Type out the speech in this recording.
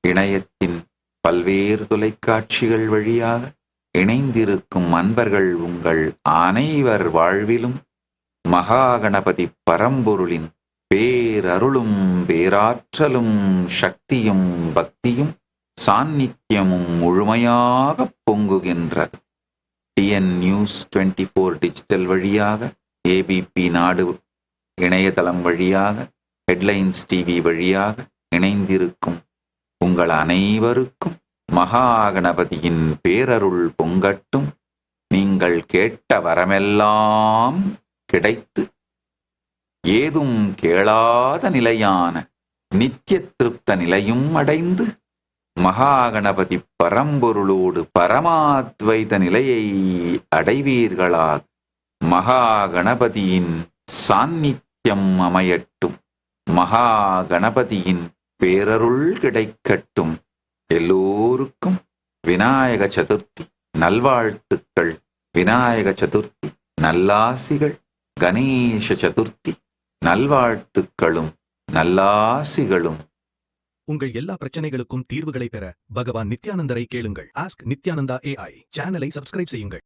இணையத்தின் பல்வேறு தொலைக்காட்சிகள் வழியாக இணைந்திருக்கும் அன்பர்கள் உங்கள் அனைவர் வாழ்விலும் மகாகணபதி பரம்பொருளின் பேரருளும் பேராற்றலும் சக்தியும் பக்தியும் சாநித்தியமும் முழுமையாக பொங்குகின்றது. டிஎன் நியூஸ் 24 டிஜிட்டல் வழியாக, ஏபிபி நாடு இணையதளம் வழியாக, ஹெட்லைன்ஸ் டிவி வழியாக இணைந்திருக்கும் உங்கள் அனைவருக்கும் மகாகணபதியின் பேரருள் பொங்கட்டும். நீங்கள் கேட்ட வரமெல்லாம் கிடைத்து ஏதும் கேளாத நிலையான நித்திய திருப்த நிலையும் அடைந்து மகாகணபதி பரம்பொருளோடு பரமாத்வைத நிலையை அடைவீர்களாக. மகாகணபதியின் சாநித்தியம் அமையட்டும். மகாகணபதியின் பேரருள் கிடைக்கட்டும். எல்லோருக்கும் விநாயக சதுர்த்தி நல்வாழ்த்துக்கள். விநாயக சதுர்த்தி நல்லாசிகள். கணேச சதுர்த்தி நல்வாழ்த்துக்களும் நல்லாசிகளும். உங்கள் எல்லா பிரச்சனைகளுக்கும் தீர்வுகளை பெற பகவான் நித்யானந்தரை கேளுங்கள். ஆஸ்க் நித்யானந்தா AI சேனலை சப்ஸ்கிரைப் செய்யுங்கள்.